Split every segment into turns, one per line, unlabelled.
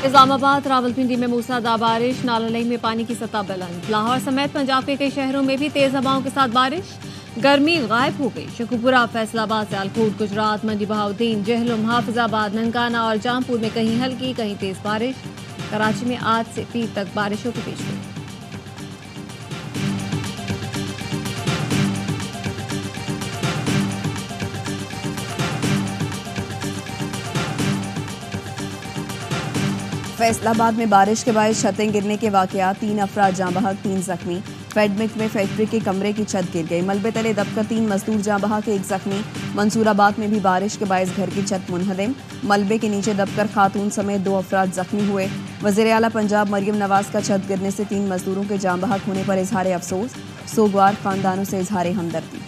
इस्लामाबाद रावलपिंडी में मूसलाधार बारिश, नाला में पानी की सतह बुलंद। लाहौर समेत पंजाब के कई शहरों में भी तेज हवाओं के साथ बारिश। गर्मी गायब हो गई। शेखुपुरा, फैसलाबाद, सियालकोट, गुजरात, मंडी बहाउद्दीन, जहलुम, हाफिजाबाद, ननकाना और जामपुर में कहीं हल्की कहीं तेज बारिश। कराची में आज से पीर तक बारिशों की पेशगोई।
फैसलाबाद में बारिश के बाद छतें गिरने के वाकयात, 3 अफराद जाँ बहक, 3 जख्मी। फेडमिक में फैक्ट्री के कमरे की छत गिर गई। मलबे तले दबकर 3 मजदूर जाँ बहक, 1 जख्मी। मंसूराबाद में भी बारिश के बायस घर की छत मुनहदम, मलबे के नीचे दबकर खातून समेत 2 अफराद जख्मी हुए। वज़ीर आला पंजाब मरियम नवाज का छत गिरने से 3 मजदूरों के जाँ बहक होने पर इजहार अफसोस, सोगवार खानदानों से इजहार हमदर्दी।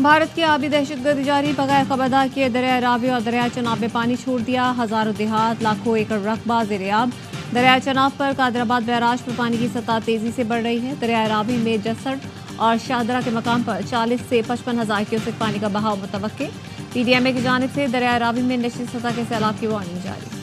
भारत की आबी दहशतगर्दी जारी, बगैर खबरदार किए दरिया रावी और दरिया चनाब में पानी छोड़ दिया। हजारों देहात, लाखों एकड़ रकबा ज़ेर-ए-आब। दरिया चनाब पर कादराबाद बैराज पर पानी की सतह तेजी से बढ़ रही है। दरिया रावी में जसड़ और शाहदरा के मकाम पर 40 से 55 हजार क्यूसेक पानी का बहाव मुतवक्के। PDMA की जानिब से दरिया रावी में निचली सतह के सैलाब की वार्निंग जारी।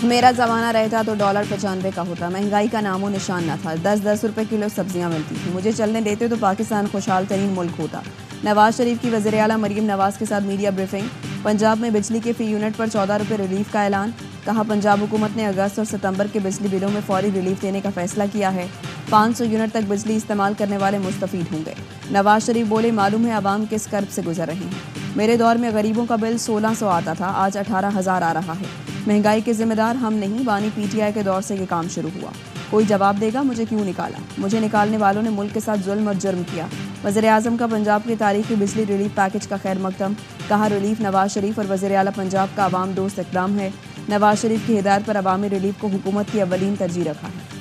मेरा ज़माना रहता तो डॉलर 95 का होता। महंगाई का नामो निशान न था। 10-10 रुपए किलो सब्जियां मिलती थी। मुझे चलने देते तो पाकिस्तान खुशहाल तरीन मुल्क होता। नवाज शरीफ की वज़ीर आला मरियम नवाज के साथ मीडिया ब्रीफिंग। पंजाब में बिजली के फी यूनिट पर 14 रुपये रिलीफ का ऐलान। कहा, पंजाब हुकूमत ने अगस्त और सितंबर के बिजली बिलों में फौरी रिलीफ देने का फैसला किया है। 500 यूनिट तक बिजली इस्तेमाल करने वाले मुस्तफीद होंगे। नवाज शरीफ बोले, मालूम है आवाम किस कर्ब से गुजर रहे हैं। मेरे दौर में गरीबों का बिल 1600 आता था, आज 18,000 आ रहा है। महंगाई के जिम्मेदार हम नहीं, बानी PTI के दौर से ये काम शुरू हुआ। कोई जवाब देगा मुझे क्यों निकाला? मुझे निकालने वालों ने मुल्क के साथ जुल्म और जुर्म किया। वज़ीर आज़म का पंजाब की तारीखी बिजली रिलीफ पैकेज का खैर मकदम। कहा, रिलीफ नवाज शरीफ और वज़ीर आला पंजाब का आवाम दोस्त इक़दाम है। नवाज शरीफ की हिदायत पर अवामी रिलीफ को हुकूमत की अवलीन तरजीह रखा है।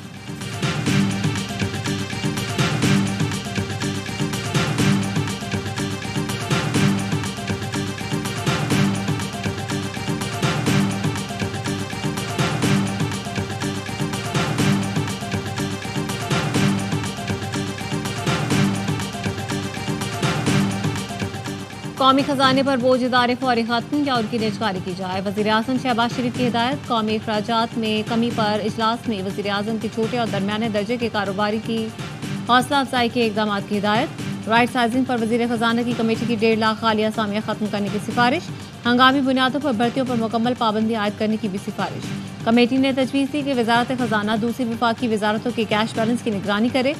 कौमी खजाने पर बोझ इदारे फौरी खत्म या उनकी निजकारी की जाए। वज़ीर आज़म शहबाज शरीफ की हिदायत। कौमी अखराजात में कमी पर इजलास में वज़ीर आज़म की छोटे और दरमियाने दर्जे के कारोबारी की हौसला अफजाई के इकदाम की हिदायत। राइट साइजिंग पर वज़ीर खजाना की कमेटी की 1.5 लाख खाली असामियाँ खत्म करने की सिफारिश। हंगामी बुनियादों पर भर्तियों पर मुकम्मल पाबंदी आयद करने की भी सिफारिश। कमेटी ने तजवीज़ दी कि वज़ारत खजाना दूसरी वफाकी वजारतों के कैश बैलेंस की निगरानी करे।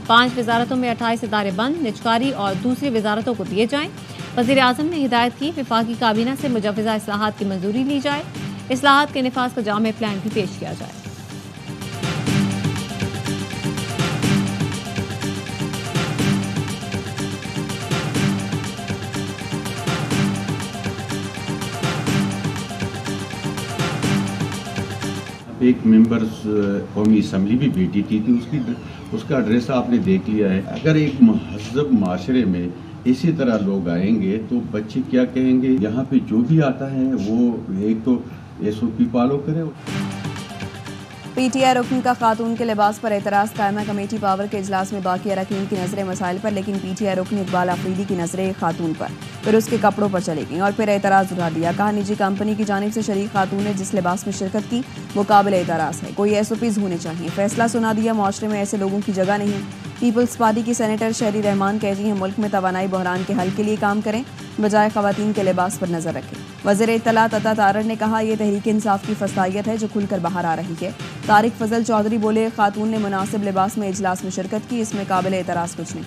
5 वजारतों में 28 इदारे बंद, निजकारी और दूसरी वजारतों को दिए जाएं। वज़ीर आज़म ने हिदायत की वफाकी काबीना से मुजव्वज़ा इस्लाहात की मंजूरी ली जाए। इस्लाहात के निफाज का जामे प्लान भी पेश किया जाए।
एक मेंबर्स कौमी असम्बली भी भेजी थी उसका एड्रेस आपने देख लिया है। अगर एक महज़ब माशरे में इसी तरह लोग आएंगे तो बच्चे क्या कहेंगे? यहाँ पे जो भी आता है वो एक तो SOP फॉलो करे।
PTI रुकन का खातून के लिबास पर एतराज़। कायमा कमेटी पावर के इजलास में बाकी अरकान की नजरें मसाइल पर, लेकिन PTI रुकन इकबाल आफरीदी की नजरें खातून पर, फिर उसके कपड़ों पर चली गईं और फिर एतराज़ उठा दिया। कहा, निजी कंपनी की जानिब से शरीक खातून ने जिस लिबास में शिरकत की वो काबिल एतराज़ है। कोई SOPs होने चाहिए। फैसला सुना दिया, माशरे में ऐसे लोगों की जगह नहीं। पीपल्स पार्टी की सेनेटर शहरी रहमान कहती हैं, मुल्क में तवानाई बहरान के हल के लिए काम करें, बजाय खवातीन के लिबास पर नजर रखें। वज़ीर इत्तलात अता तारड़ ने कहा, यह तहरीक इंसाफ की फसाइयत है जो खुलकर बाहर आ रही है। तारिक फजल चौधरी बोले, खातून ने मुनासिब लिबास में इजलास में शिरकत की, इसमें काबिल एतराज़ कुछ नहीं।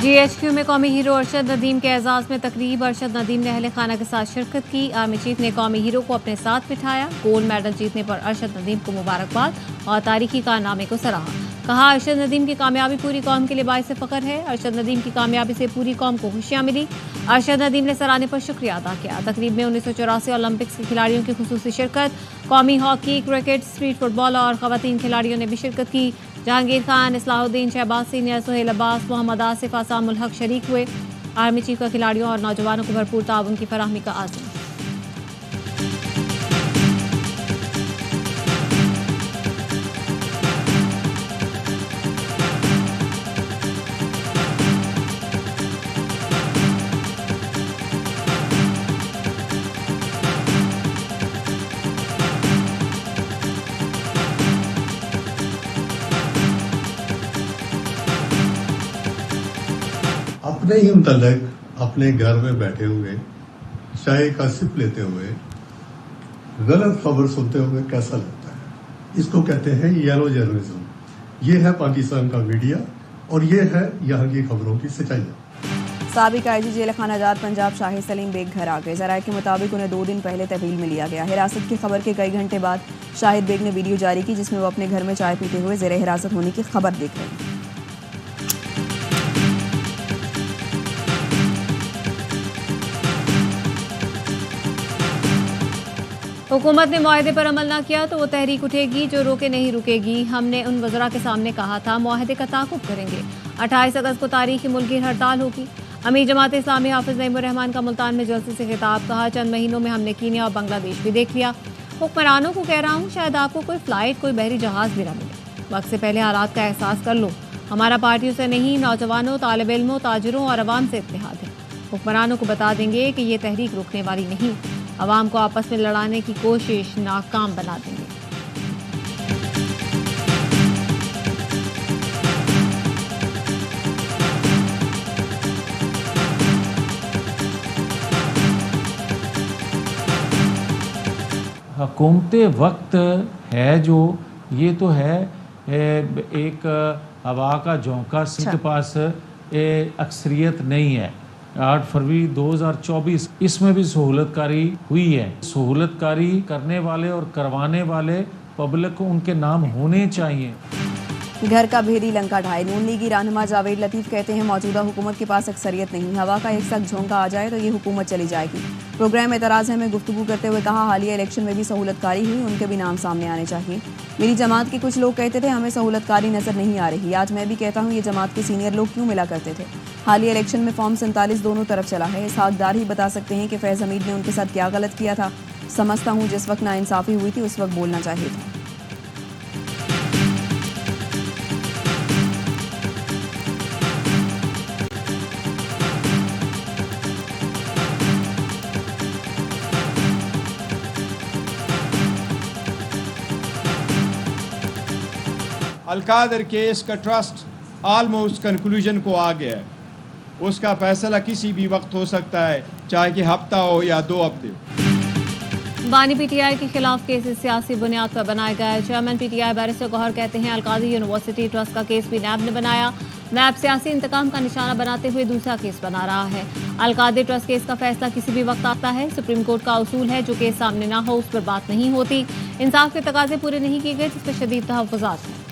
GHQ में कौमी हीरो अरशद नदीम के एजाज में तकरीब। अरशद नदीम ने अहले खाना के साथ शिरकत की। आर्मी चीफ ने कौमी हीरो को अपने साथ बिठाया। गोल्ड मेडल जीतने पर अरशद नदीम को मुबारकबाद और तारीखी कारनामे को सराहा। कहा, अरशद नदीम की कामयाबी पूरी कौम के लिए बाइस फ़ख्र है। अरशद नदीम की कामयाबी से पूरी कौम को खुशियाँ मिली। अरशद नदीम ने सराहने पर शुक्रिया अदा किया। तकरीब में 1984 ओलंपिक्स के खिलाड़ियों की खुसूसी शिरकत। कौमी हॉकी, क्रिकेट, स्ट्रीट फुटबॉल और ख़वातीन खिलाड़ियों ने भी शिरकत की। जहांगीर खान, इस्लाहुद्दीन शहबाज सीनियर, सुहेल अब्बास, मोहम्मद आसिफ, आसामुल हक शरीक हुए। आर्मी चीफ का खिलाड़ियों और नौजवानों को भरपूर ताउन की फराहमी का आज़म।
अपने ही मुतल्लिक अपने घर में बैठे हुए चाय का सिप लेते हुए गलत खबर सुनते हुए कैसा लगता है? इसको कहते हैं येलो जर्नलिज्म। ये है पाकिस्तान का मीडिया और ये है यहाँ की खबरों की सच्चाइयाँ।
साबिक IG जेल खाना आजाद पंजाब शाहिद सलीम बेग घर आ गए। ज़राए के मुताबिक उन्हें 2 दिन पहले तहवील में लिया गया। हिरासत की खबर के कई घंटे बाद शाहिद बेग ने वीडियो जारी की जिसमें वो अपने घर में चाय पीते हुए ज़ेरे हिरासत होने की खबर देख रहे हैं।
हुकूमत ने मुआहदे पर अमल ना किया तो वो तहरीक उठेगी जो रोके नहीं रुकेगी। हमने उन वज़रा के सामने कहा था मुआहदे का ताक़ुब करेंगे। 28 अगस्त को तारीखी मुल्की हड़ताल होगी। अमीर जमात इस्लामी हाफिज़ नईमुर रहमान का मुल्तान में जलसे से खिताब। कहा, चंद महीनों में हमने कीनिया और बांग्लादेश भी देख लिया। हुक्मरानों को कह रहा हूँ, शायद आपको कोई फ़्लाइट, कोई बहरी जहाज़ भी ना मिले। वक्त से पहले हालात का एहसास कर लो। हमारा पार्टियों से नहीं, नौजवानों, तालिब इल्मों, ताजिरों और अवाम से इत्तेहाद है। हुक्मरानों को बता देंगे कि ये तहरीक रुकने वाली नहीं। अवाम को आपस में लड़ाने की कोशिश नाकाम बना देंगे।
हुकूमत वक्त है जो ये तो है एक हवा का झोंका सिंह के पास अक्सरियत नहीं है। 8 फरवरी 2024 इसमें भी सहूलतकारी हुई है। सहूलतकारी करने वाले और करवाने वाले पब्लिक को उनके नाम होने चाहिए।
घर का भेदी लंका ढाई। नून लीगी रहनुमा जावेद लतीफ़ कहते हैं मौजूदा हुकूमत के पास अक्सरियत नहीं। हवा का एक सख्त झोंका आ जाए तो ये हुकूमत चली जाएगी। प्रोग्राम एतराज़ है में गुफ्तगू करते हुए कहा, हालिया इलेक्शन में भी सहूलतकारी हुई, उनके भी नाम सामने आने चाहिए। मेरी जमात के कुछ लोग कहते थे हमें सहूलतकारी नज़र नहीं आ रही। आज मैं भी कहता हूँ ये जमात के सीनियर लोग क्यों मिला करते थे। हालिया इलेक्शन में फॉर्म 47 दोनों तरफ चला है। इसहाकदार ही बता सकते हैं कि फैज़ हमीद ने उनके साथ क्या गलत किया था। समझता हूँ जिस वक्त नाइंसाफ़ी हुई थी उस वक्त बोलना चाहिए था।
अलकादर केस का ट्रस्ट ऑलमोस्ट कंक्लूजन को आ गया है। उसका फैसला किसी भी वक्त हो सकता है, चाहे कि हफ्ता हो या 2 हफ्ते हो।
बानी PTI के खिलाफ केसेस सियासी बुनियाद पर बनाए गए। चेयरमैन PTI बैरिस्टर गौहर कहते हैं अलकादी यूनिवर्सिटी ट्रस्ट का केस भी नैब ने बनाया। नैब सियासी इंतकाम का निशाना बनाते हुए दूसरा केस बना रहा है। अलकादी ट्रस्ट केस का फैसला किसी भी वक्त आता है। सुप्रीम कोर्ट का उसूल है जो केस सामने ना हो उस पर बात नहीं होती। इंसाफ के तकाजे पूरे नहीं किए गए जिस पर शदीद तहफ़्फ़ुज़ात हैं।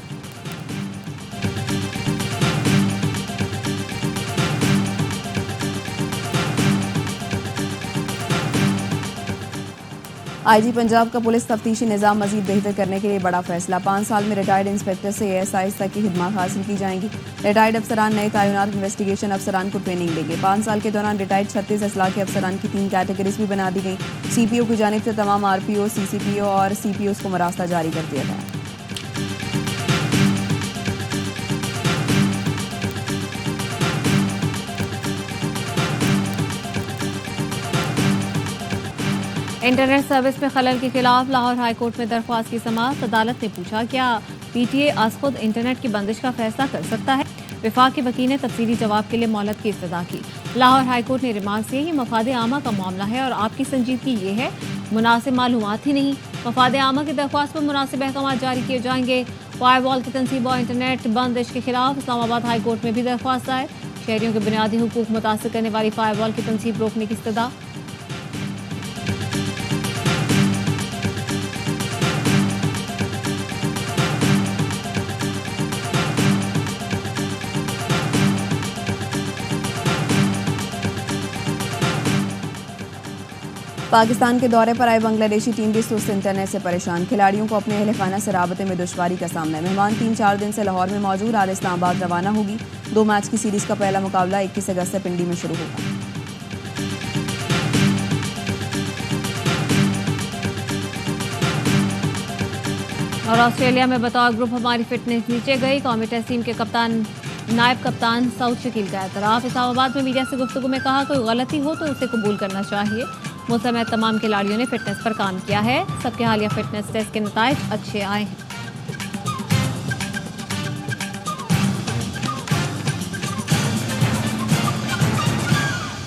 IG पंजाब का पुलिस तफ्तीशी निज़ाम मजीद बेहतर करने के लिए बड़ा फैसला। 5 साल में रिटायर्ड इंस्पेक्टर से ASIs तक की खिदमत हासिल की जाएंगी। रिटायर्ड अफसरान नए तैनात इन्वेस्टिगेशन अफसरान को ट्रेनिंग देंगे। 5 साल के दौरान रिटायर्ड 36 असलाह के अफसरान की 3 कैटेगरीज भी बना दी गई। CPO की जानिब से तमाम RPO, CCPO और CPOs को मरास्ता जारी कर दिया गया।
इंटरनेट सर्विस में खलल के खिलाफ लाहौर हाई कोर्ट में दरख्वास्त की समाअत। अदालत ने पूछा, क्या PTA आज खुद इंटरनेट की बंदिश का फैसला कर सकता है। विफाक के वकील ने तफसीली जवाब के लिए मोहलत की इस्तदा की। लाहौर हाई कोर्ट ने रिमार्क से ये मफाद आमा का मामला है और आपकी संजीदगी ये है, मुनासिब मालूमात ही नहीं। मफाद आमा की दरख्वास्त पर मुनासिब अहकाम जारी किए जाएंगे। फायरवॉल की तनसीब और इंटरनेट बंदिश के खिलाफ इस्लामाबाद हाई कोर्ट में भी दरख्वास्त आए। शहरियों के बुनियादी हुकूक मुतासिर करने वाली फायरवॉल की तनसीब रोकने की इस्तदा।
पाकिस्तान के दौरे पर आए बांग्लादेशी टीम भी सुस्त इंटरनेट से परेशान। खिलाड़ियों को अपने अहल खाना से राबते में दुश्वारी का सामना है। मेहमान 3-4 दिन से लाहौर में मौजूद, आज इस्लामाबाद रवाना होगी। 2 मैच की सीरीज का पहला मुकाबला 21 अगस्त से पिंडी में शुरू होगा।
और ऑस्ट्रेलिया में बतौर ग्रुप हमारी फिटनेस नीचे गई। कौमी टेस्ट टीम के कप्तान नायब कप्तान सऊद शकील का एतराफ़। इस्लामाबाद में मीडिया से गुफ्तगू में कहा, कोई गलती हो तो उसे कबूल करना चाहिए। मौसम में तमाम खिलाड़ियों ने फिटनेस पर काम किया है। सबके हालिया फिटनेस टेस्ट के नताइज अच्छे आए हैं।